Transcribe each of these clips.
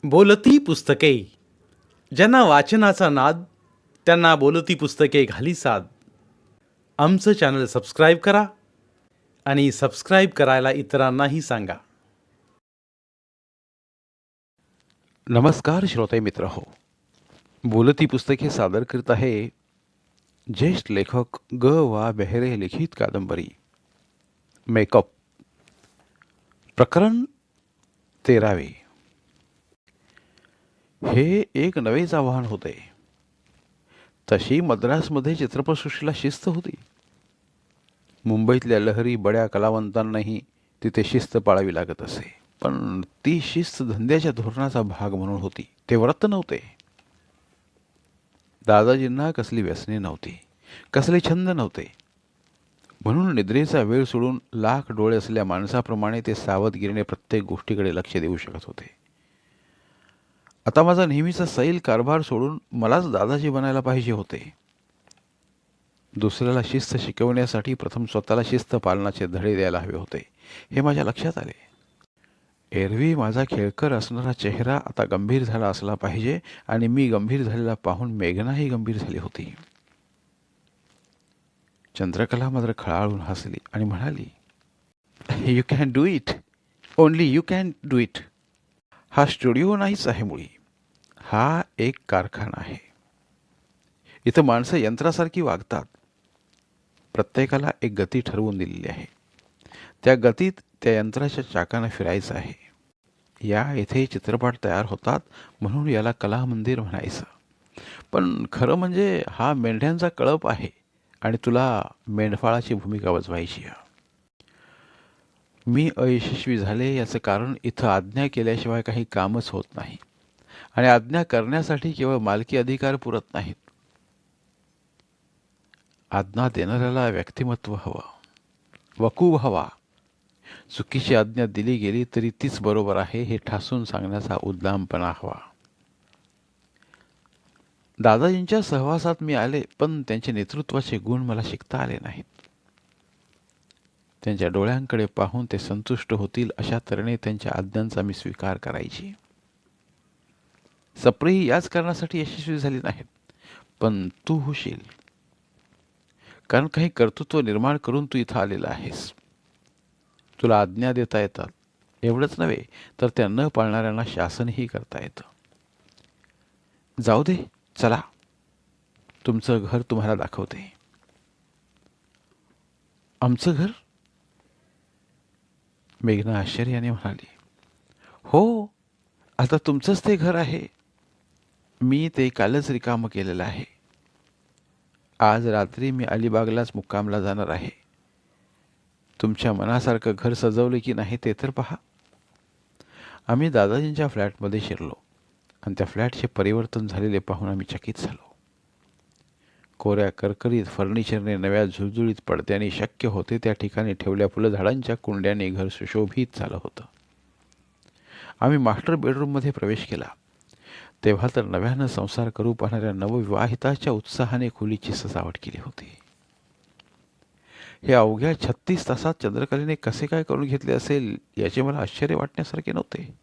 बोलती पुस्तके. ज्यांना वाचनाचा नाद, त्यांना बोलती पुस्तके घाली साद. आमचं चॅनल सबस्क्राईब करा आणि सबस्क्राईब करायला इतरांनाही सांगा. नमस्कार श्रोते मित्र हो. बोलती पुस्तके सादर करीत आहे ज्येष्ठ लेखक ग वा बेहरे लिखित कादंबरी मेकअप, प्रकरण 13. हे एक नवेच आव्हान होते. तशी मद्रासमध्ये चित्रपटसृष्टीला शिस्त होती. मुंबईतल्या लहरी बड्या कलावंतांनाही तिथे शिस्त पाळावी लागत असे. पण ती शिस्त धंद्याच्या धोरणाचा भाग म्हणून होती. ते व्रत नव्हते. दादाजींना कसली व्यसने नव्हती, कसले छंद नव्हते. म्हणून निद्रेचा वेळ सोडून लाख डोळे असलेल्या माणसाप्रमाणे ते सावधगिरीने प्रत्येक गोष्टीकडे लक्ष देऊ शकत होते. आता माझा नेहमीचा सैल कारभार सोडून मलाच दादाजी बनायला पाहिजे होते. दुसऱ्याला शिस्त शिकवण्यासाठी प्रथम स्वतःला शिस्त पालनाचे धडे द्यायला हवे होते, हे माझ्या लक्षात आले. एरवी माझा खेळकर असणारा चेहरा आता गंभीर झाला असला पाहिजे आणि मी गंभीर झालेला पाहून मेघनाही गंभीर झाली होती. चंद्रकला मात्र खळाळून हसली आणि म्हणाली, you can do it, only you can do it. हा स्टुडिओ नाहीच आहे मुळी, हा एक कारखाना आहे. इथं माणसं यंत्रासारखी वागतात. प्रत्येकाला एक गती ठरवून दिलेली आहे. त्या गतीत त्या यंत्राच्या चाकानं फिरायचं आहे. या येथे चित्रपट तयार होतात म्हणून याला कला मंदिर म्हणायचं. पण खरं म्हणजे हा मेंढ्यांचा कळप आहे आणि तुला मेंढपाळाची भूमिका वजवायची आहे. मी अयशस्वी झाले याचं कारण इथं आज्ञा केल्याशिवाय काही कामच होत नाही आणि आज्ञा करण्यासाठी केवळ मालकी अधिकार पुरत नाहीत. आज्ञा देणाऱ्याला व्यक्तिमत्व हवं, वकूब हवा. चुकीची आज्ञा दिली गेली तरी तीच बरोबर आहे हे ठासून सांगण्याचा उद्दामपणा हवा. दादाजींच्या सहवासात मी आले, पण त्यांचे नेतृत्वाचे गुण मला शिकता आले नाहीत. त्यांच्या डोळ्यांकडे पाहून ते संतुष्ट होतील अशा तऱ्हेने त्यांच्या आज्ञांचा मी स्वीकार करायची. सप्रेही याच कारणासाठी यशस्वी झाली नाहीत, पण तू होशील. कारण काही कर्तृत्व निर्माण करून तू इथं आलेला आहेस. तुला आज्ञा देता येतात. एवढंच नव्हे तर त्या न पाळणाऱ्यांना शासनही करता येतं. जाऊ दे, चला, तुमचं घर तुम्हाला दाखवते. आमचं घर? मेघना आश्चर्याने म्हणाली. हो, आता तुमचंच ते घर आहे. मी ते कालच रिकामं केलेलं आहे. आज रात्री मी अलिबागलाच मुक्कामला जाणार आहे. तुमच्या मनासारखं घर सजवलं की नाही ते तर पहा. आम्ही दादाजींच्या फ्लॅटमध्ये शिरलो आणि त्या फ्लॅटचे परिवर्तन झालेले पाहून आम्ही चकित झालो. कोऱ्या करकरीत फर्निचरने, नव्या झुळझुळीत पडद्याने शक्य होते त्या ठिकाणी ठेवल्या फुलझाडांच्या कुंड्याने घर सुशोभित झालं होतं. आम्ही मास्टर बेडरूममध्ये प्रवेश केला तेव्हा तर नव्यानं संसार करू पाहणाऱ्या नवविवाहिताच्या उत्साहाने खोलीची सजावट केली होती. हे अवघ्या 36 तासात चंद्रकलेने कसे काय करून घेतले असेल याचे मला आश्चर्य वाटण्यासारखे नव्हते.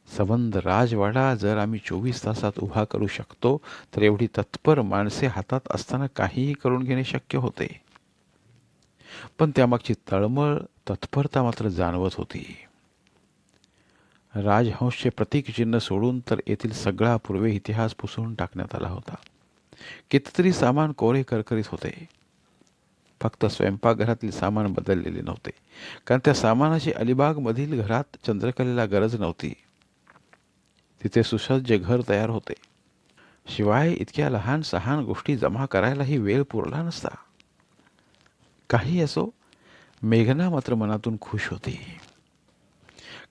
सबंध राजवाडा जर आम्ही 24 तासात उभा करू शकतो तर एवढी तत्पर माणसे हातात असताना काहीही करून घेणे शक्य होते. पण त्यामागची तळमळ, तत्परता मात्र जाणवत होती. राजहंसचे प्रतीकचिन्ह सोडून तर येथील सगळा पूर्वे इतिहास पुसून टाकण्यात आला होता. कितीतरी सामान कोरे करकरीत होते. फक्त स्वयंपाकघरातील सामान बदललेले नव्हते, कारण त्या सामानाची अलिबागमधील घरात चंद्रकलेला गरज नव्हती. तिथे सुसज्ज घर तयार होते. शिवाय इतक्या लहान सहान गोष्टी जमा करायलाही वेळ पुरला नसता. काही असो, मेघना मात्र मनातून खुश होती,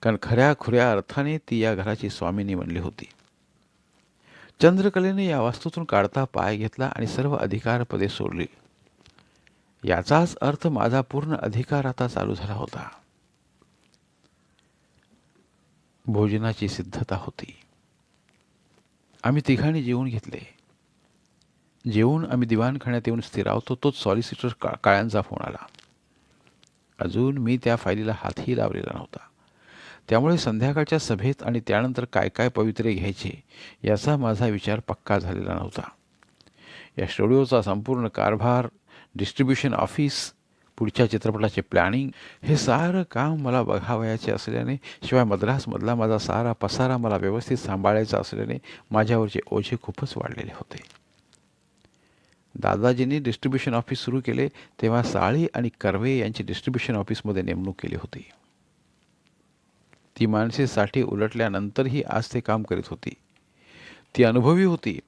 कारण खऱ्या खुऱ्या अर्थाने ती या घराची स्वामिनी बनली होती. चंद्रकलेने या वास्तूतून काढता पाय घेतला आणि सर्व अधिकारपदे सोडली. याचाच अर्थ माझा पूर्ण अधिकार आता चालू झाला होता. भोजनाची सिद्धता होती. आम्ही तिघांनी जेवून घेतले. जेवून आम्ही दिवाणखान्यात येऊन स्थिरावतो तोच सॉलिसिटर काळ्यांचा फोन आला. अजून मी त्या फायलीला हातही लावलेला नव्हता. त्यामुळे संध्याकाळच्या सभेत आणि त्यानंतर काय काय पवित्रे घ्यायचे याचा माझा विचार पक्का झालेला नव्हता. या स्टुडिओचा संपूर्ण कारभार, डिस्ट्रीब्युशन ऑफिस, पुढच्या चित्रपटाचे प्लॅनिंग, हे सारं काम मला बघावयाचे असल्याने, शिवाय मद्रासमधला माझा सारा पसारा मला व्यवस्थित सांभाळायचा असल्याने माझ्यावरचे ओझे खूपच वाढलेले होते. दादाजींनी डिस्ट्रीब्युशन ऑफिस सुरू केले तेव्हा साळी आणि कर्वे यांची डिस्ट्रीब्युशन ऑफिसमध्ये नेमणूक केली होती. ती माणसे साठी उलटल्यानंतरही आज ते काम करीत होती. ती अनुभवी होती,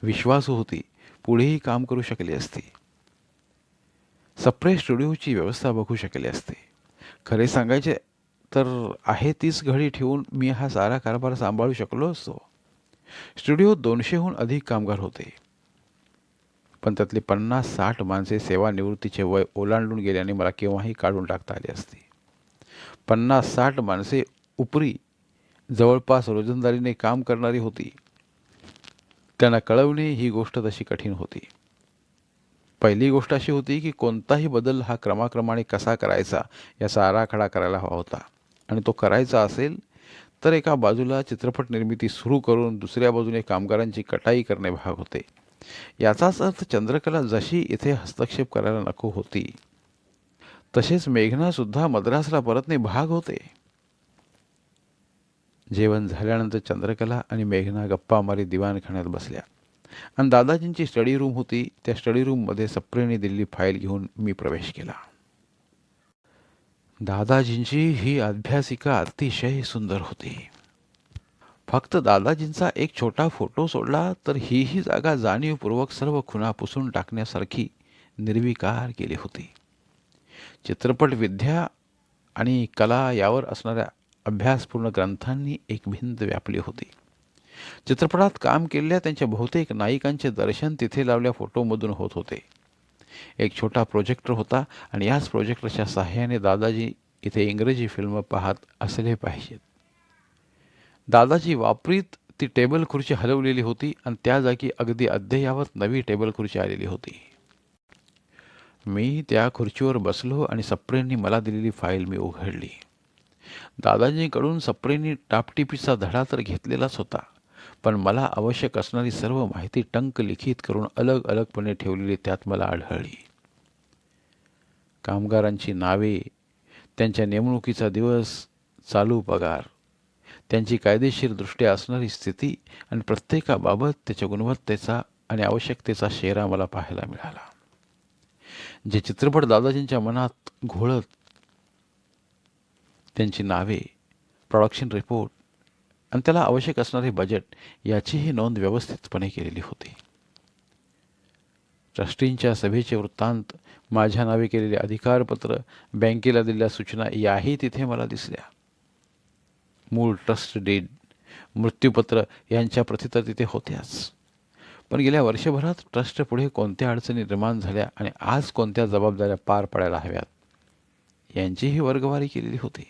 विश्वासू होती, पुढेही काम करू शकली असती. सप्रे स्टुडिओची व्यवस्था बघू शकले असते. खरे सांगायचे तर आहे तीच घडी ठेवून मी हा सारा कारभार सांभाळू शकलो असतो. स्टुडिओत 200हून अधिक कामगार होते, पण त्यातली 50-60 माणसे सेवानिवृत्तीचे वय ओलांडून गेल्याने मला केव्हाही काढून टाकता आली असती. 50-60 माणसे उपरी जवळपास रोजंदारीने काम करणारी होती. त्यांना कळवणे ही गोष्ट तशी कठीण होती. पहिली गोष्ट अशी होती की कोणताही बदल हा क्रमाक्रमाने कसा करायचा याचा आराखडा करायला हवा होता, आणि तो करायचा असेल तर एका बाजूला चित्रपट निर्मिती सुरू करून दुसऱ्या बाजूने कामगारांची कटाई करणे भाग होते. याचाच अर्थ चंद्रकला जशी इथे हस्तक्षेप करायला नको होती, तसेच मेघनासुद्धा मद्रासला परतणे भाग होते. जेवण झाल्यानंतर चंद्रकला आणि मेघना गप्पा मारी दिवाणखान्यात बसल्या, आणि दादाजींची स्टडी रूम होती. त्या स्टडी रूममध्ये सप्रेने दिलेली फाईल घेऊन मी प्रवेश केला. दादाजींची ही अभ्यासिका अतिशय सुंदर होती. फक्त दादाजींचा एक छोटा फोटो सोडला तर ही जागा जाणीवपूर्वक सर्व खुणा पुसून टाकण्यासारखी निर्विकार केली होती. चित्रपट विद्या आणि कला यावर असणाऱ्या अभ्यासपूर्ण ग्रंथांनी एक भिंत व्यापली होती. चित्रपटात काम केलेल्या त्यांच्या बहुतेक नायिकांचे दर्शन तिथे लावल्या फोटोमधून होत होते. एक छोटा प्रोजेक्टर होता, आणि याच प्रोजेक्टरच्या साहाय्याने दादाजी इथे इंग्रजी फिल्म पाहत असले पाहिजेत. दादाजी वापरीत ती टेबल खुर्ची हलवलेली होती, आणि त्या जागी अगदी अद्ययावत नवी टेबल खुर्ची आलेली होती. मी त्या खुर्चीवर बसलो आणि सप्रेंनी मला दिलेली फाईल मी उघडली. दादाजींकडून सप्रेंनी टापटिपीचा धडा तर घेतलेलाच होता, पण मला आवश्यक असणारी सर्व माहिती टंक लिखित करून अलग अलगपणे ठेवलेली त्यात मला आढळली. कामगारांची नावे, त्यांच्या नेमणुकीचा दिवस, चालू पगार, त्यांची कायदेशीरदृष्ट्या असणारी स्थिती आणि प्रत्येकाबाबत त्याच्या गुणवत्तेचा आणि आवश्यकतेचा शेरा मला पाहायला मिळाला. जे चित्रपट दादाजींच्या मनात घोळत, त्यांची नावे, प्रोडक्शन रिपोर्ट आणि त्याला आवश्यक असणारे बजेट याचीही नोंद व्यवस्थितपणे केलेली होती. ट्रस्टींच्या सभेचे वृत्तांत, माझ्या नावे केलेले अधिकारपत्र, बँकेला दिलेल्या सूचना याही तिथे मला दिसल्या. मूळ ट्रस्ट डीड, मृत्यूपत्र यांच्या प्रती तर तिथे होत्याच, पण गेल्या वर्षभरात ट्रस्ट पुढे कोणत्या अडचणी निर्माण झाल्या आणि आज कोणत्या जबाबदाऱ्या पार पडायला हव्यात यांचीही वर्गवारी केलेली होती.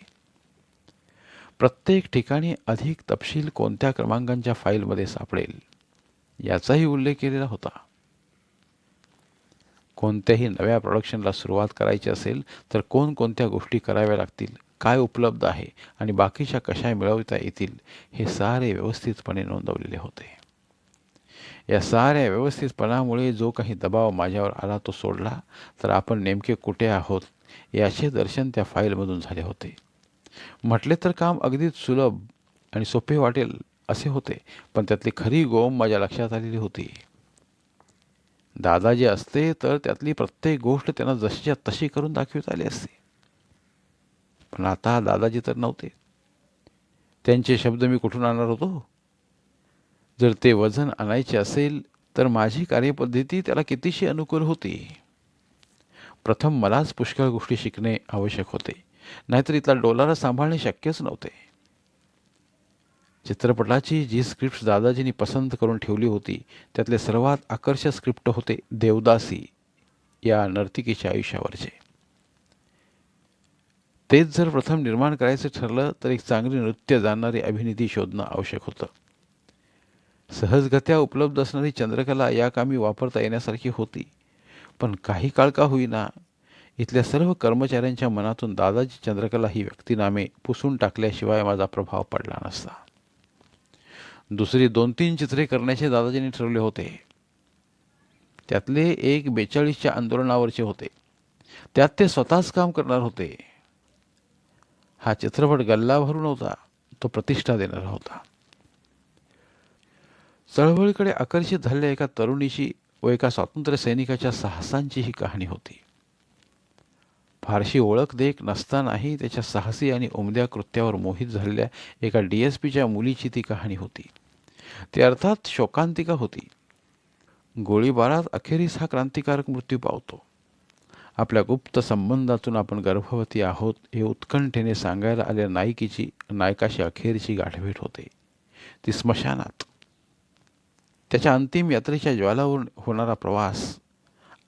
प्रत्येक ठिकाणी अधिक तपशील कोणत्या क्रमांकांच्या फाईलमध्ये सापडेल याचाही उल्लेख केलेला होता. कोणत्याही नव्या प्रोडक्शनला सुरुवात करायची असेल तर कोणकोणत्या गोष्टी कराव्या लागतील, काय उपलब्ध आहे आणि बाकीच्या कशा मिळवता येतील हे सारे व्यवस्थितपणे नोंदवलेले होते. या साऱ्या व्यवस्थितपणामुळे जो काही दबाव माझ्यावर आला तो सोडला तर आपण नेमके कुठे आहोत याचे दर्शन त्या फाईलमधून झाले होते. म्हटले तर काम अगदीच सुलभ आणि सोपे वाटेल असे होते, पण त्यातली खरी गोम माझ्या लक्षात आलेली होती. दादाजी असते तर त्यातली प्रत्येक गोष्ट त्यांना जशीच्या तशी करून दाखवित आली असते, पण आता दादाजी तर नव्हते. त्यांचे शब्द मी कुठून आणणार होतो? जर ते वजन आणायचे असेल तर माझी कार्यपद्धती त्याला कितीशी अनुकूल होती. प्रथम मलाच पुष्कळ गोष्टी शिकणे आवश्यक होते, नाहीतर इथला डोलारा सांभाळणे शक्यच नव्हते. चित्रपटाची जी स्क्रिप्ट दादाजींनी पसंत करून ठेवली होती त्यातले सर्वात आकर्षक स्क्रिप्ट होते देवदासी या नर्तिकेच्या आयुष्यावरचे. तेच जर प्रथम निर्माण करायचं ठरलं तर एक चांगली नृत्य जाणणारी अभिनेत्री शोधणं आवश्यक होतं. सहजगत्या उपलब्ध असणारी चंद्रकला या कामी वापरता येण्यासारखी होती, पण काही काळ का होईना इथल्या सर्व कर्मचाऱ्यांच्या मनातून दादाजी चंद्रकला ही व्यक्तिनामे पुसून टाकल्याशिवाय माझा प्रभाव पडला नसता. दुसरी 2-3 चित्रे करण्याचे दादाजींनी ठरवले होते. त्यातले एक 42च्या आंदोलनावरचे होते. त्यात ते स्वतःच काम करणार होते. हा चित्रपट गल्ला भरू नव्हता, तो प्रतिष्ठा देणारा होता. चळवळीकडे आकर्षित झालेल्या एका तरुणीची व एका स्वातंत्र्य सैनिकाच्या साहसांची ही कहाणी होती. फारशी ओळख देख नसतानाही त्याच्या साहसी आणि उमद्या कृत्यावर मोहित झालेल्या एका DSPच्या मुलीची ती कहाणी होती. ती अर्थात शोकांतिका होती. गोळीबारात अखेरीस हा क्रांतिकारक मृत्यू पावतो. आपल्या गुप्त संबंधातून आपण गर्भवती आहोत हे उत्कंठेने सांगायला आलेल्या नायकाशी अखेरची गाठभेट होते. ती स्मशानात. त्याच्या अंतिम यात्रेच्या ज्वालावरून होणारा प्रवास,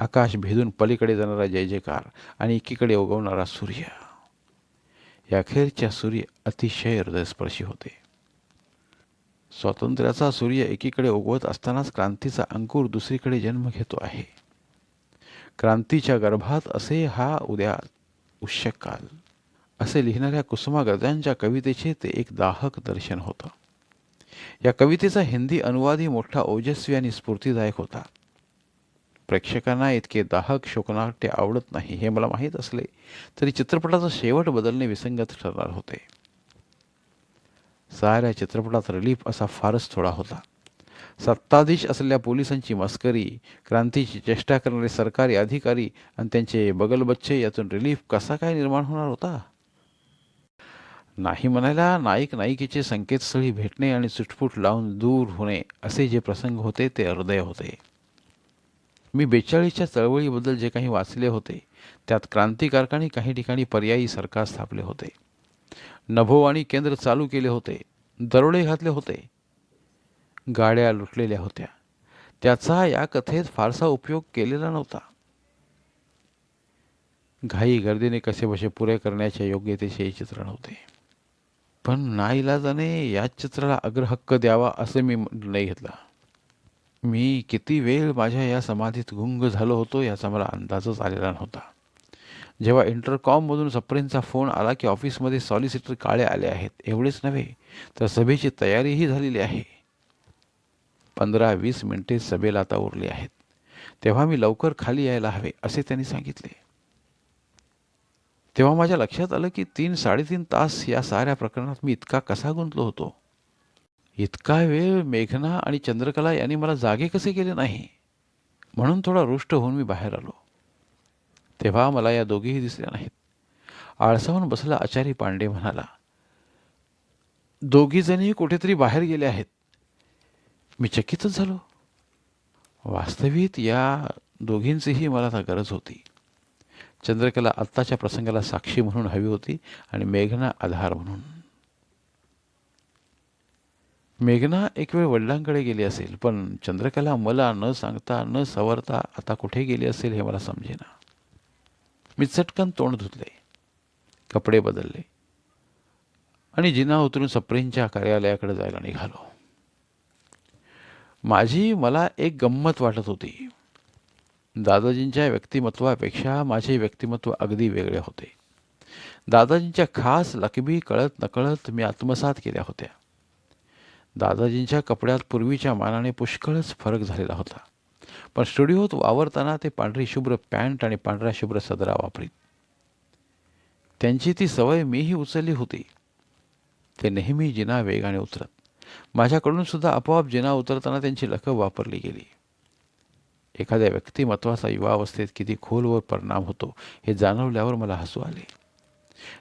आकाश भेदून पलीकडे जाणारा जय जयकार आणि एकीकडे उगवणारा सूर्य. या अखेरच्या सूर्य अतिशय हृदयस्पर्शी होते. स्वातंत्र्याचा सूर्य एकीकडे उगवत असतानाच क्रांतीचा अंकुर दुसरीकडे जन्म घेतो आहे. क्रांतीच्या गर्भात असे हा उद्या उष्यकाल असे लिहिणाऱ्या कुसुमाग्रजांच्या कवितेचे ते एक दाहक दर्शन होतं. या कवितेचा हिंदी अनुवादही मोठा ओजस्वी आणि स्फूर्तिदायक होता. प्रेक्षकांना इतके दाहक शोकनाट्य आवडत नाही हे मला माहीत असले तरी चित्रपटाचा शेवट बदलणे विसंगत ठरणार होते. साऱ्या चित्रपटात रिलीफ असा फारच थोडा होता. सत्ताधीश असलेल्या पोलिसांची मस्करी, क्रांतीची चेष्टा करणारे सरकारी अधिकारी आणि त्यांचे बगलबच्चे यातून रिलीफ कसा काय निर्माण होणार होता? नाही म्हणायला नायक नायिकेचे संकेतस्थळी भेटणे आणि सुटफूट लावून दूर होणे असे जे प्रसंग होते ते हृदय होते. मी 42च्या चळवळीबद्दल जे काही वाचले होते त्यात क्रांतिकारकांनी काही ठिकाणी पर्यायी सरकार स्थापले होते, नभोवाणी केंद्र चालू केले होते, दरोडे घातले होते, गाड्या लुटलेल्या होत्या. त्याचा या कथेत फारसा उपयोग केलेला नव्हता. घाई गर्दीने कसेबसे पुरे करण्याच्या योग्यतेचे हे चित्रण होते. पण नाईलाजाने याच चित्राला अग्रहक्क द्यावा असे मी निर्णय घेतला. मी किती वेळ माझ्या या समाधीत गुंग झालो होतो याचा मला अंदाजच आलेला नव्हता. जेव्हा इंटरकॉममधून सप्रेंचा फोन आला की ऑफिसमध्ये सॉलिसिटर काळे आले आहेत, एवढेच नव्हे तर सभेची तयारीही झालेली आहे, 15-20 मिनिटे सभेला आता उरली आहेत, तेव्हा मी लवकर खाली यायला हवे असे त्यांनी सांगितले. तेव्हा माझ्या लक्षात आलं की 3-3.5 तास या साऱ्या प्रकरणात मी इतका कसा गुंतलो होतो. इतका वेळ मेघना आणि चंद्रकला यांनी मला जागे कसे केले नाही म्हणून थोडा रुष्ट होऊन मी बाहेर आलो. तेव्हा मला या दोघीही दिसल्या नाहीत. आळसावून बसला आचारी पांडे म्हणाला, दोघीजणही कुठेतरी बाहेर गेले आहेत. मी चकितच झालो. वास्तविक या दोघींचीही मला आता गरज होती. चंद्रकला आत्ताच्या प्रसंगाला साक्षी म्हणून हवी होती आणि मेघना आधार म्हणून. मेघना एक वेळ वडिलांकडे गेली असेल, पण चंद्रकला मला न सांगता न सवरता आता कुठे गेली असेल हे मला समजेना. मी चटकन तोंड धुतले, कपडे बदलले आणि जिना उतरून सप्रेंच्या कार्यालयाकडे जायला निघालो. मला एक गंमत वाटत होती. दादाजींच्या व्यक्तिमत्वापेक्षा माझे व्यक्तिमत्व अगदी वेगळे होते. दादाजींच्या खास लकबी कळत नकळत मी आत्मसात केल्या होत्या. दादाजींच्या कपड्यात पूर्वीच्या मानाने पुष्कळच फरक झालेला होता, पण स्टुडिओत वावरताना ते पांढरी शुभ्र पॅन्ट आणि पांढरा शुभ्र सदरा वापरीत. त्यांची ती सवय मीही उचलली होती. ते नेहमी जिना वेगाने उतरत. माझ्याकडून सुद्धा आपोआप जिना उतरताना त्यांची लकब वापरली गेली. एखाद्या व्यक्तिमत्वाचा युवावस्थेत किती खोलवर परिणाम होतो हे जाणवल्यावर मला हसू आले.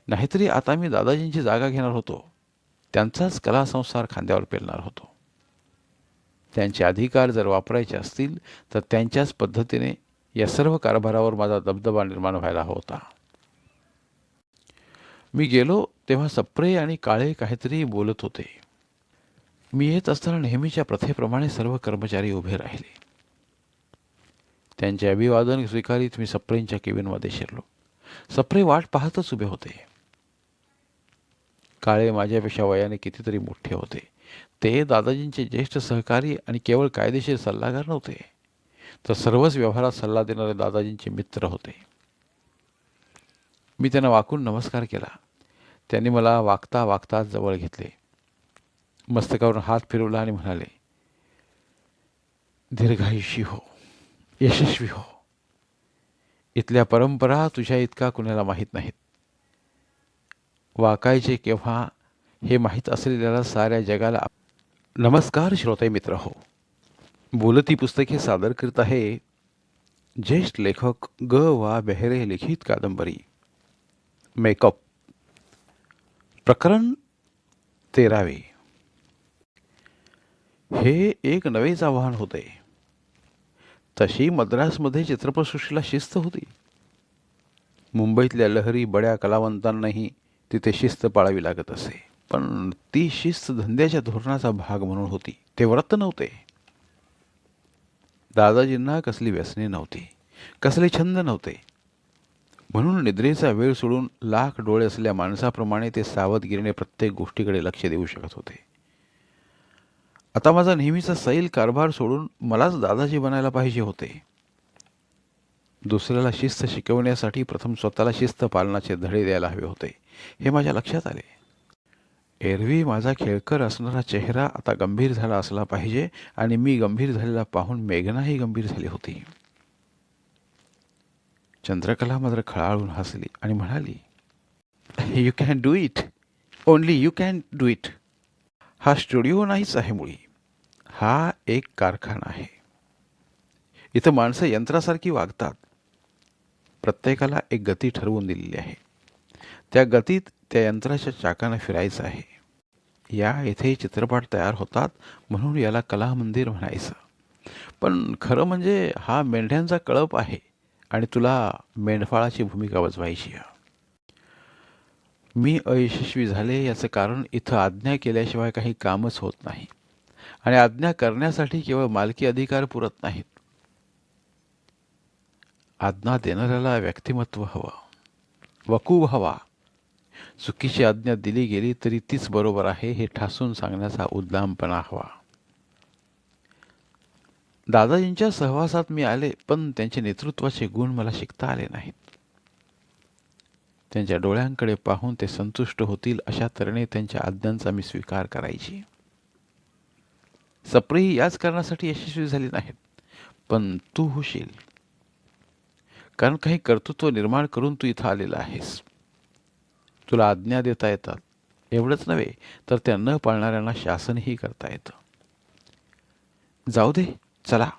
नाहीतरी आता मी दादाजींची जागा घेणार होतो, त्यांचाच कलासंसार खांद्यावर पेलणार होतो. त्यांचे अधिकार जर वापरायचे असतील तर त्यांच्याच पद्धतीने या सर्व कारभारावर माझा दबदबा निर्माण व्हायला होता. मी गेलो तेव्हा सप्रे आणि काळे काहीतरी बोलत होते. मी येत असताना नेहमीच्या प्रथेप्रमाणे सर्व कर्मचारी उभे राहिले. त्यांचे अभिवादन स्वीकारीत मी सप्रेंच्या केबिनमध्ये शिरलो. सप्रे वाट पाहतच उभे होते. काळे माझ्यापेक्षा वयाने कितीतरी मोठे होते. ते दादाजींचे ज्येष्ठ सहकारी आणि केवळ कायदेशीर सल्लागार नव्हते, तर सर्वच व्यवहारात सल्ला देणारे दादाजींचे मित्र होते. मी त्यांना वाकून नमस्कार केला. त्यांनी मला वागता वागता जवळ घेतले, मस्तकावरून हात फिरवला आणि म्हणाले, दीर्घायुषी हो, यशस्वी हो. इथल्या परंपरा तुझ्या इतका कुणाला माहीत नाहीत. वाकायचे केव्हा हे माहीत असलेल्याला साऱ्या जगाला. नमस्कार श्रोते मित्र हो. बोलती पुस्तके सादर करीत आहे ज्येष्ठ लेखक ग वा बेहरे लिखित कादंबरी मेकअप, प्रकरण 13. हे एक नवेच आव्हान होते. तशी मद्रासमध्ये चित्रपटसृष्टीला शिस्त होती. मुंबईतल्या लहरी बड्या कलावंतांनाही तिथे शिस्त पाळावी लागत असे. पण ती शिस्त धंद्याच्या धोरणाचा भाग म्हणून होती. ते व्रत नव्हते. दादाजींना कसली व्यसने नव्हती, कसले छंद नव्हते. म्हणून निद्रेचा वेळ सोडून लाख डोळे असलेल्या माणसाप्रमाणे ते सावधगिरीने प्रत्येक गोष्टीकडे लक्ष देऊ शकत होते. आता माझा नेहमीचा सैल कारभार सोडून मलाच दादाजी बनायला पाहिजे होते. दुसऱ्याला शिस्त शिकवण्यासाठी प्रथम स्वतःला शिस्त पालनाचे धडे द्यायला हवे होते, हे माझ्या लक्षात आले. एरवी माझा खेळकर असणारा चेहरा आता गंभीर झाला असला पाहिजे, आणि मी गंभीर झालेला पाहून मेघनाही गंभीर झाली होती. चंद्रकला मात्र खळाळून हसली आणि म्हणाली, you can do it, only you can do it. हा स्टुडिओ नाहीच आहे मुळी, हा एक कारखाना आहे. इथं माणसं यंत्रासारखी वागतात. प्रत्येकाला एक गती ठरवून दिलेली आहे. त्या गतीत त्या यंत्राच्या चाकानं फिरायचं आहे. या येथे चित्रपट तयार होतात, म्हणून याला कला मंदिर म्हणायचं. पण खरं म्हणजे हा मेंढ्यांचा कळप आहे, आणि तुला मेंढपाळाची भूमिका वजवायची आहे. मी अयशस्वी झाले याचं कारण इथं आज्ञा केल्याशिवाय काही कामच होत नाही, आणि आज्ञा करण्यासाठी केवळ मालकी अधिकार पुरत नाहीत. आज्ञा देणाऱ्याला व्यक्तिमत्व हवं, वकूब हवा. चुकीची आज्ञा दिली गेली तरी तीच बरोबर आहे हे ठासून सांगण्याचा उद्दामपणा हवा. दादाजींच्या सहवासात मी आले, पण त्यांचे नेतृत्वाचे गुण मला शिकता आले नाहीत. त्यांच्या डोळ्यांकडे पाहून ते संतुष्ट होतील अशा तऱ्हेने त्यांच्या आज्ञांचा मी स्वीकार करायची. सप्रेही याच कारणासाठी यशस्वी झाली नाहीत, पण तू होशील. कारण काही कर्तृत्व निर्माण करून तू इथं आलेला आहेस. तुला आज्ञा देता येतात. एवढंच नव्हे तर त्या न पाळणाऱ्यांना शासनही करता येतं. जाऊ दे, चला,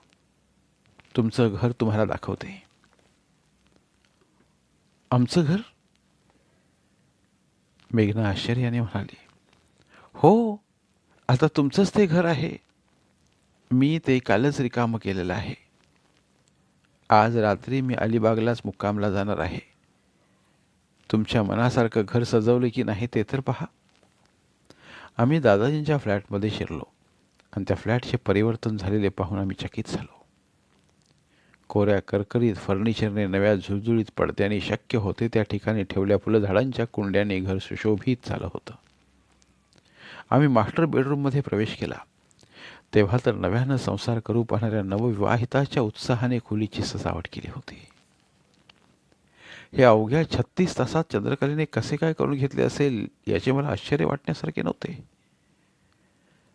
तुमचं घर तुम्हाला दाखवते. आमचं घर? मेघना आश्चर्याने म्हणाली, हो, आता तुमचंच ते घर आहे. मी ते कालच रिकामं केलेलं आहे. आज रात्री मी अलिबागलाच मुक्कामला जाणार आहे. तुमच्या मनासारखं घर सजवलं की नाही ते तर पहा. आम्ही दादाजींच्या फ्लॅटमध्ये शिरलो, आणि त्या फ्लॅटचे परिवर्तन झालेले पाहून आम्ही चकित झालो. कोऱ्या करकरीत फर्निचरने, नव्या झुळझुळीत पडद्याने शक्य होते त्या ठिकाणी ठेवल्या फुलझाडांच्या कुंड्याने घर सुशोभित झालं होतं. आम्ही मास्टर बेडरूममध्ये प्रवेश केला तेव्हा तर नव्यानं संसार करू पाहणाऱ्या नवविवाहिताच्या उत्साहाने खोलीची सजावट केली होती. हे अवघ्या 36 तासात चंद्रकलेने कसे काय करून घेतले असेल याचे मला आश्चर्य वाटण्यासारखे नव्हते.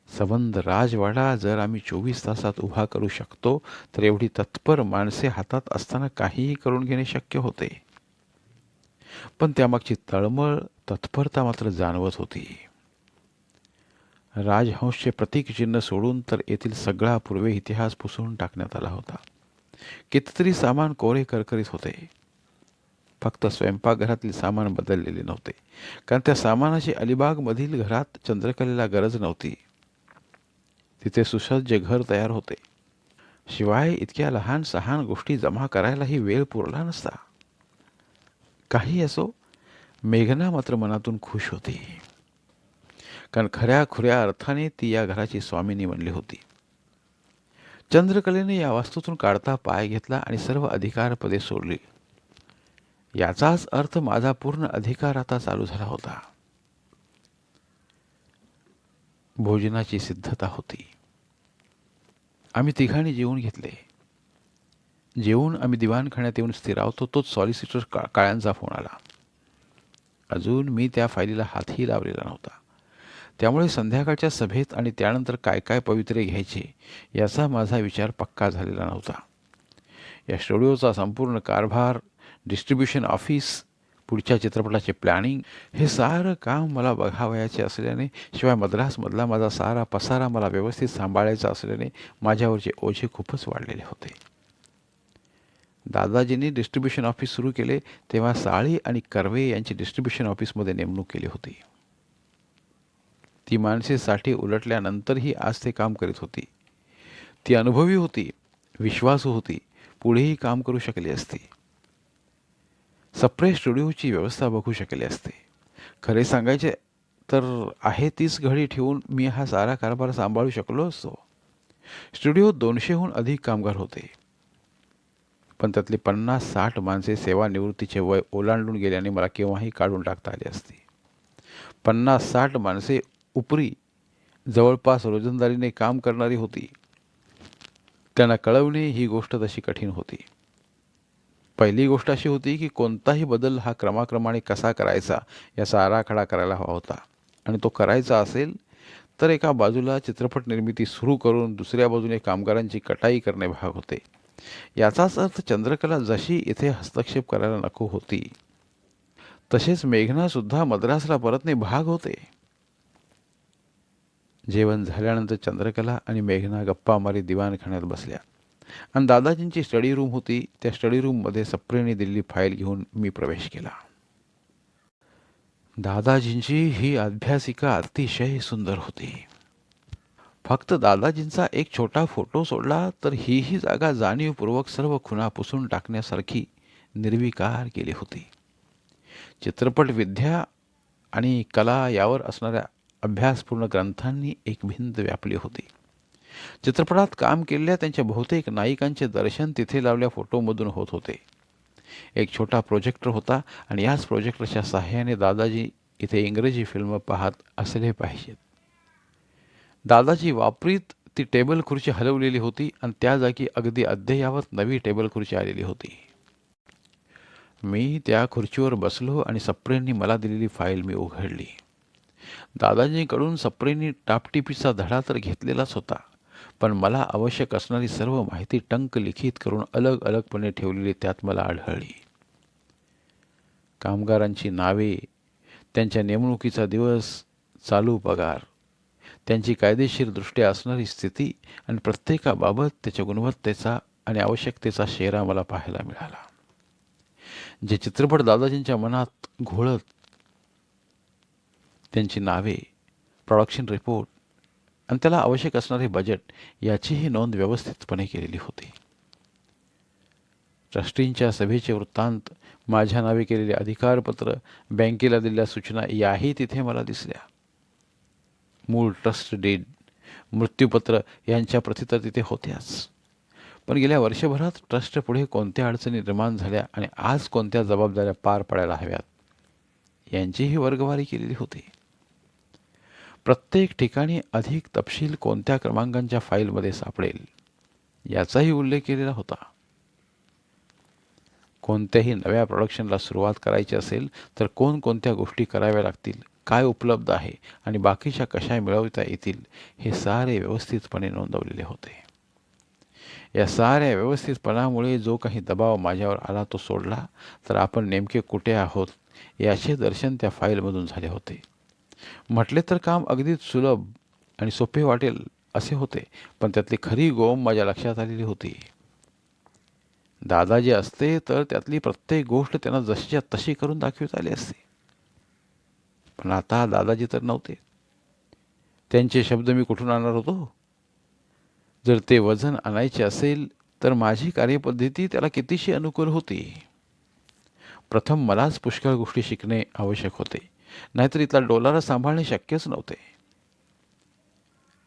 सबंध राजवाडा जर आम्ही 24 तासात उभा करू शकतो, तर एवढी तत्पर माणसे हातात असताना काहीही करून घेणे शक्य होते. पण त्यामागची तळमळ, तत्परता मात्र जाणवत होती. राजहंसचे प्रतीकचिन्ह सोडून तर येथील सगळा पूर्वे इतिहास पुसून टाकण्यात आला होता. कितीतरी सामान कोरे करकरीत होते. फक्त स्वयंपाकघरातील सामान बदललेले नव्हते, कारण त्या सामानाची अलिबागमधील घरात चंद्रकलेला गरज नव्हती. तिथे सुसज्ज घर तयार होते. शिवाय इतक्या लहान सहान गोष्टी जमा करायलाही वेळ पुरला नसता. काही असो, मेघना मात्र मनातून खुश होती, कारण खऱ्या खुऱ्या अर्थाने ती या घराची स्वामिनी बनली होती. चंद्रकलेने या वास्तूतून काढता पाय घेतला आणि सर्व अधिकारपदे सोडली. याचाच अर्थ माझा पूर्ण अधिकार आता चालू झाला होता. भोजनाची सिद्धता होती. आम्ही तिघांनी जेवून घेतले. जेवून आम्ही दिवाणखान्यात येऊन स्थिरावतो तोच सॉलिसिटर काळ्यांचा फोन आला. अजून मी त्या फायलीला हातही लावलेला नव्हता. त्यामुळे संध्याकाळच्या सभेत आणि त्यानंतर काय काय पवित्रे घ्यायचे याचा माझा विचार पक्का झालेला नव्हता. या स्टुडिओचा संपूर्ण कारभार, डिस्ट्रीब्युशन ऑफिस, पुढच्या चित्रपटाचे प्लॅनिंग, हे सारं काम मला बघावयाचे असल्याने, शिवाय मद्रासमधला माझा सारा पसारा मला व्यवस्थित सांभाळायचा असल्याने माझ्यावरचे ओझे खूपच वाढलेले होते. दादाजींनी डिस्ट्रीब्युशन ऑफिस सुरू केले तेव्हा साळी आणि कर्वे यांची डिस्ट्रीब्युशन ऑफिसमध्ये नेमणूक केली होती. ती माणसे साठी उलटल्यानंतरही आज ते काम करीत होती. ती अनुभवी होती, विश्वासू होती, पुढेही काम करू शकली असती. सप्रे स्टुडिओची व्यवस्था बघू शकले असते. खरे सांगायचे तर आहे तीच घडी ठेवून मी हा सारा कारभार सांभाळू शकलो असतो. स्टुडिओत 200हून अधिक कामगार होते, पण त्यातली 50-60 माणसे सेवानिवृत्तीचे वय ओलांडून गेल्याने मला केव्हाही काढून टाकता आली असती. 50-60 माणसे उपरी जवळपास रोजंदारीने काम करणारी होती. त्यांना कळवणे ही गोष्ट तशी कठीण होती. पहिली गोष्ट अशी होती की कोणताही बदल हा क्रमाक्रमाने कसा करायचा याचा आराखडा करायला हवा होता, आणि तो करायचा असेल तर एका बाजूला चित्रपट निर्मिती सुरू करून दुसऱ्या बाजूने कामगारांची कटाई करणे भाग होते. याचाच अर्थ चंद्रकला जशी इथे हस्तक्षेप करायला नको होती, तसेच मेघनासुद्धा मद्रासला परतणे भाग होते. जेवण झाल्यानंतर चंद्रकला आणि मेघना गप्पा मारी दिवाणखान्यात बसल्या, आणि दादाजींची स्टडी रूम होती. त्या स्टडी रूममध्ये सप्रेने दिलेली फाईल घेऊन मी प्रवेश केला. दादाजींची ही अभ्यासिका अतिशय सुंदर होती. फक्त दादाजींचा एक छोटा फोटो सोडला तर ही जागा जाणीवपूर्वक सर्व खुणा पुसून टाकण्यासारखी निर्विकार केली होती. चित्रपट विद्या आणि कला यावर असणाऱ्या अभ्यासपूर्ण ग्रंथांनी एक भिंत व्यापली होती. चित्रपटात काम केलेल्या त्यांच्या बहुतेक नायिकांचे दर्शन तिथे लावल्या फोटोमधून होत होते. एक छोटा प्रोजेक्टर होता, आणि याच प्रोजेक्टरच्या साहाय्याने दादाजी इथे इंग्रजी फिल्म पाहत असले पाहिजेत. दादाजी वापरीत ती टेबल खुर्ची हलवलेली होती, आणि त्या जागी अगदी अद्ययावत नवी टेबल खुर्ची आलेली होती. मी त्या खुर्चीवर बसलो आणि सप्रेंनी मला दिलेली फाईल मी उघडली. दादाजींकडून सप्रेंनी टापटिपीचा धडा तर घेतलेलाच होता, पण मला आवश्यक असणारी सर्व माहिती टंक लिखित करून अलग अलगपणे ठेवलेली त्यात मला आढळली. कामगारांची नावे, त्यांच्या नेमणुकीचा दिवस, चालू पगार, त्यांची कायदेशीरदृष्ट्या असणारी स्थिती, आणि प्रत्येकाबाबत त्याच्या गुणवत्तेचा आणि आवश्यकतेचा शेरा मला पाहायला मिळाला. जे चित्रपट दादाजींच्या मनात घोळत, त्यांची नावे, प्रोडक्शन रिपोर्ट आणि त्याला आवश्यक असणारे बजेट याचीही नोंद व्यवस्थितपणे केलेली होती. ट्रस्टींच्या सभेचे वृत्तांत, माझ्या नावे केलेले अधिकारपत्र, बँकेला दिलेल्या सूचना याही तिथे मला दिसल्या. मूळ ट्रस्ट डीड, मृत्यूपत्र यांच्या प्रती तर तिथे होत्याच, पण गेल्या वर्षभरात ट्रस्ट पुढे कोणत्या अडचणी निर्माण झाल्या आणि आज कोणत्या जबाबदाऱ्या पार पाडायला हव्यात यांचीही वर्गवारी केलेली होती. प्रत्येक ठिकाणी अधिक तपशील कोणत्या क्रमांकांच्या फाईलमध्ये सापडेल याचाही उल्लेख केलेला होता. कोणत्याही नव्या प्रोडक्शनला सुरुवात करायची असेल तर कोणकोणत्या गोष्टी कराव्या लागतील, काय उपलब्ध आहे आणि बाकीच्या कशा मिळवता येतील हे सारे व्यवस्थितपणे नोंदवलेले होते. या साऱ्या व्यवस्थितपणामुळे जो काही दबाव माझ्यावर आला तो सोडला तर आपण नेमके कुठे आहोत याचे दर्शन त्या फाईलमधून झाले होते. म्हटले तर काम अगदी सुलभ आणि सोपे वाटेल असे होते, पण त्यातली खरी गोम माझ्या लक्षात आलेली होती. दादाजी असते तर त्यातली प्रत्येक गोष्ट त्यांना जशीच्या तशी करून दाखवित आली असते, पण आता दादाजी तर नव्हते. त्यांचे शब्द मी कुठून आणणार होतो? जर ते वजन आणायचे असेल तर माझी कार्यपद्धती त्याला कितीशी अनुकूल होती. प्रथम मलाच पुष्कळ गोष्टी शिकणे आवश्यक होते, नाहीतर इथला डोलारा सांभाळणे शक्यच नव्हते.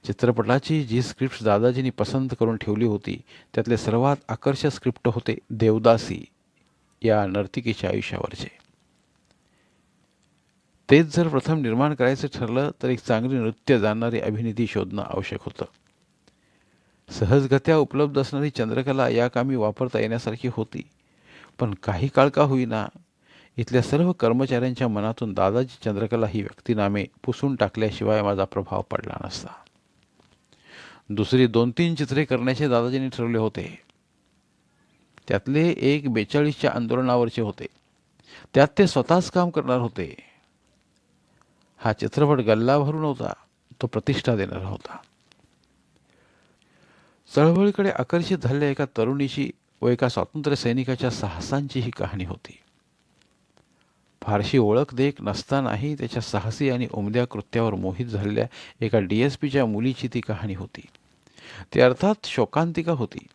चित्रपटाची जी स्क्रिप्ट दादाजींनी पसंत करून ठेवली होती त्यातले सर्वात आकर्षक स्क्रिप्ट होते देवदासी या नर्तिकेच्या आयुष्यावरचे. तेच जर प्रथम निर्माण करायचं ठरलं तर एक चांगली नृत्य जाणणारी अभिनेत्री शोधणं आवश्यक होतं. सहजगत्या उपलब्ध असणारी चंद्रकला या कामी वापरता येण्यासारखी होती, पण काही काळ का होईना इथल्या सर्व कर्मचाऱ्यांच्या मनातून दादाजी चंद्रकला ही व्यक्तिनामे पुसून टाकल्याशिवाय माझा प्रभाव पडला नसता. दुसरी 2-3 चित्रे करण्याचे दादाजींनी ठरवले होते. त्यातले एक 42च्या आंदोलनावरचे होते. त्यात ते स्वतःच काम करणार होते. हा चित्रपट गल्ला भरू नव्हता, तो प्रतिष्ठा देणारा होता. चळवळीकडे आकर्षित झालेल्या एका तरुणीची व एका स्वातंत्र्य सैनिकाच्या साहसांची ही कहाणी होती. फारशी ओळख देख नसतानाही त्याच्या साहसी आणि उमद्या कृत्यावर मोहित झालेल्या एका DSPच्या मुलीची ती कहाणी होती. ती अर्थात शोकांतिका होती.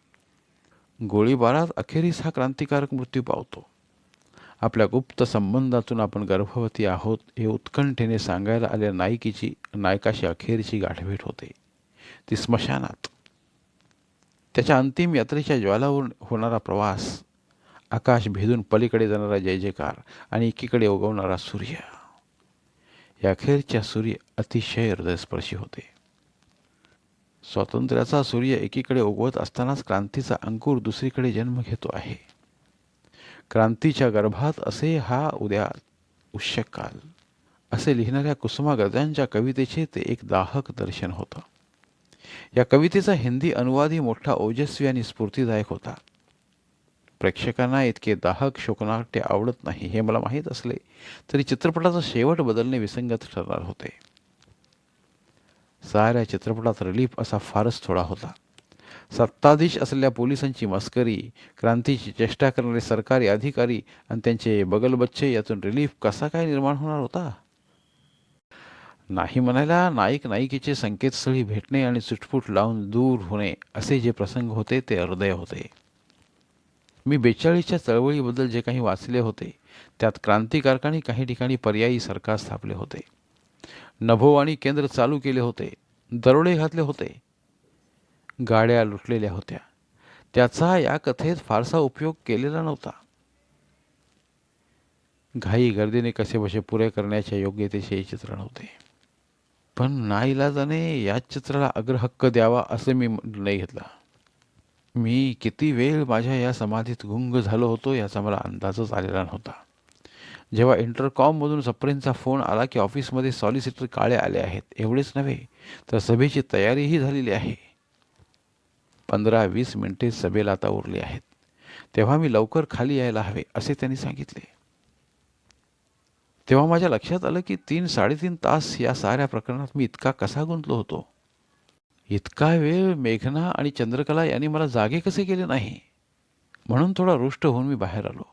गोळीबारात अखेरीस हा क्रांतिकारक मृत्यू पावतो. आपल्या गुप्त संबंधातून आपण गर्भवती आहोत हे उत्कंठेने सांगायला आलेल्या नायकाशी अखेरची गाठभेट होते. ती स्मशानात. त्याच्या अंतिम यात्रेच्या ज्वालावर होणारा प्रवास, आकाश भेदून पलीकडे जाणारा जय जयकार आणि एकीकडे उगवणारा सूर्य. या अखेरच्या सूर्य अतिशय हृदयस्पर्शी होते. स्वातंत्र्याचा सूर्य एकीकडे उगवत असतानाच क्रांतीचा अंकुर दुसरीकडे जन्म घेतो आहे. क्रांतीच्या गर्भात असे हा उद्या उष्यकाल असे लिहिणाऱ्या कुसुमाग्रजांच्या कवितेचे ते एक दाहक दर्शन होतं. या कवितेचा हिंदी अनुवादही मोठा ओजस्वी आणि स्फूर्तिदायक होता. प्रेक्षकांना इतके दाहक शोकनाट्य आवडत नाही हे मला माहीत असले तरी चित्रपटाचा शेवट बदलणे विसंगत ठरणार होते. साऱ्या चित्रपटात रिलीफ असा फारच थोडा होता. सत्ताधीश असलेल्या पोलिसांची मस्करी, क्रांतीची चेष्टा करणारे सरकारी अधिकारी आणि त्यांचे बगलबच्चे यातून रिलीफ कसा काय निर्माण होणार होता? नाही म्हणायला नायक नायिकेचे संकेतस्थळी भेटणे आणि चुटपुट लावून दूर होणे असे जे प्रसंग होते ते हृदय होते. मी 42च्या चळवळीबद्दल जे काही वाचले होते त्यात क्रांतिकारकांनी काही ठिकाणी पर्यायी सरकार स्थापले होते, नभोवाणी केंद्र चालू केले होते, दरोडे घातले होते, गाड्या लुटलेल्या होत्या. त्याचा या कथेत फारसा उपयोग केलेला नव्हता. घाई गर्दीने कसेबसे पुरे करण्याच्या योग्यतेचे हे चित्रण होते. पण नाईलाजाने याच चित्राला अग्रहक्क द्यावा असे मी निर्णय घेतला. मी किती वेळ माझ्या या समाधीत गुंग झालो होतो याचा मला अंदाजच आलेला नव्हता. जेव्हा इंटरकॉममधून सप्रेंचा फोन आला की ऑफिसमध्ये सॉलिसिटर काळे आले आहेत, एवढेच नव्हे तर सभेची तयारीही झालेली आहे, 15-20 मिनिटे सभेला आता उरली आहेत, तेव्हा मी लवकर खाली यायला हवे असे त्यांनी सांगितले. तेव्हा माझ्या लक्षात आलं की 3-3.5 तास या साऱ्या प्रकरणात मी इतका कसा गुंतलो होतो. इतका वेळ मेघना आणि चंद्रकला यांनी मला जागे कसे केले नाही म्हणून थोडा रुष्ट होऊन मी बाहेर आलो.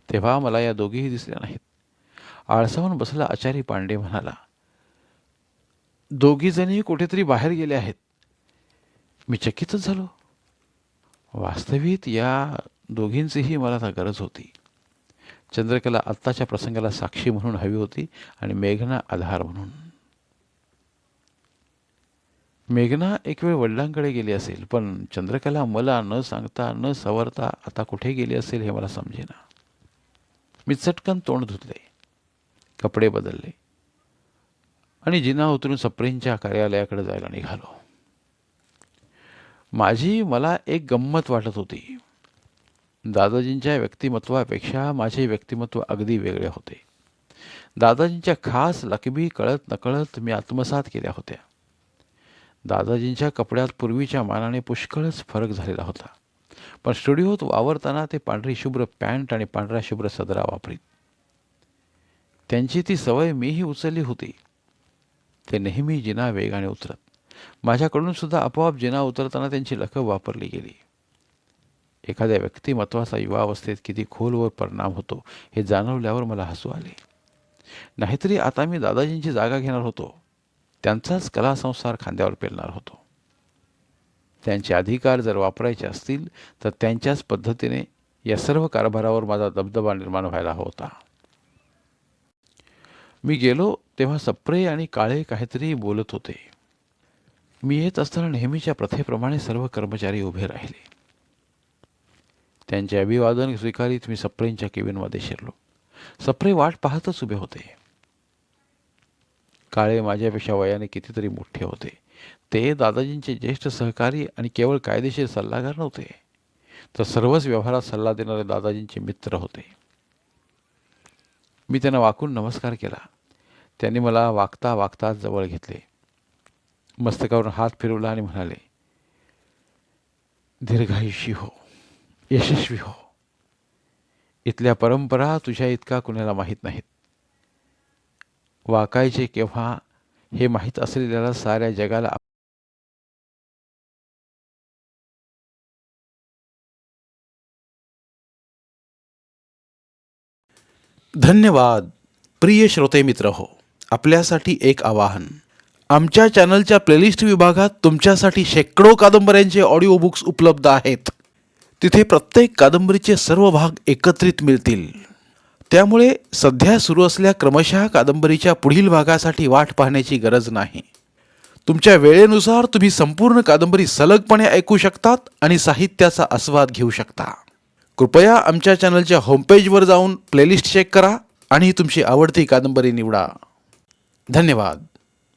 तेव्हा मला या दोघीही दिसल्या नाहीत. आळसावून बसला आचारी पांडे म्हणाला, दोघीजणी कुठेतरी बाहेर गेले आहेत. मी चकितच झालो. वास्तविक या दोघींचीही मला आता गरज होती. चंद्रकला आत्ताच्या प्रसंगाला साक्षी म्हणून हवी होती आणि मेघना आधार म्हणून. मेघना एक वेळ वडिलांकडे गेली असेल, पण चंद्रकला मला न सांगता न सवरता आता कुठे गेली असेल हे मला समजेना. मी चटकन तोंड धुतले, कपडे बदलले आणि जिना उतरून सप्रेंच्या कार्यालयाकडे जायला निघालो. मला एक गंमत वाटत होती. दादाजींच्या व्यक्तिमत्वापेक्षा माझे व्यक्तिमत्व अगदी वेगळे होते. दादाजींच्या खास लकबी कळत नकळत मी आत्मसात केल्या होत्या. दादाजींच्या कपड्यात पूर्वीच्या मानाने पुष्कळच फरक झालेला होता, पण स्टुडिओत वावरताना ते पांढरी शुभ्र पॅन्ट आणि पांढरा शुभ्र सदरा वापरीत. त्यांची ती सवय मीही उचलली होती. ते नेहमी जिना वेगाने उतरत. माझ्याकडून सुद्धा आपोआप जिना उतरताना त्यांची लकब वापरली गेली. एखाद्या व्यक्तिमत्वाचा युवावस्थेत किती खोलवर परिणाम होतो हे जाणवल्यावर मला हसू आले. नाहीतरी आता मी दादाजींची जागा घेणार होतो, त्यांचाच कलासंसार खांद्यावर पेलणार होतो. त्यांचे अधिकार जर वापरायचे असतील तर त्यांच्याच पद्धतीने या सर्व कारभारावर माझा दबदबा निर्माण व्हायला होता. मी गेलो तेव्हा सप्रे आणि काळे काहीतरी बोलत होते. मी येत असताना नेहमीच्या प्रथेप्रमाणे सर्व कर्मचारी उभे राहिले. त्यांचे अभिवादन स्वीकारीत मी सप्रेंच्या केबिनमध्ये शिरलो. सप्रे वाट पाहतच उभे होते. काळे माझ्यापेक्षा वयाने कितीतरी मोठे होते. ते दादाजींचे ज्येष्ठ सहकारी आणि केवळ कायदेशीर सल्लागार नव्हते, तर सर्वच व्यवहारात सल्ला देणारे दादाजींचे मित्र होते. मी त्यांना वाकून नमस्कार केला. त्यांनी मला वागता वागता जवळ घेतले, मस्तकावर हात फिरवला आणि म्हणाले, दीर्घायुषी हो, यशस्वी हो. इथल्या परंपरा तुझ्या इतका कुणाला माहीत नाहीत. वाकायचे केव्हा हे माहीत असलेल्याला साऱ्या जगाला धन्यवाद. प्रिय श्रोते मित्र हो, आपल्यासाठी एक आवाहन. आमच्या चॅनलच्या प्लेलिस्ट विभागात तुमच्यासाठी शेकडो कादंबऱ्यांचे ऑडिओ बुक्स उपलब्ध आहेत. तिथे प्रत्येक कादंबरीचे सर्व भाग एकत्रित मिळतील. त्यामुळे सध्या सुरू असलेल्या क्रमशः कादंबरीच्या पुढील भागासाठी वाट पाहण्याची गरज नाही. तुमच्या वेळेनुसार तुम्ही संपूर्ण कादंबरी सलगपणे ऐकू शकतात आणि साहित्याचा आस्वाद घेऊ शकता. कृपया आमच्या चॅनलच्या होमपेजवर जाऊन प्लेलिस्ट चेक करा आणि तुमची आवडती कादंबरी निवडा. धन्यवाद.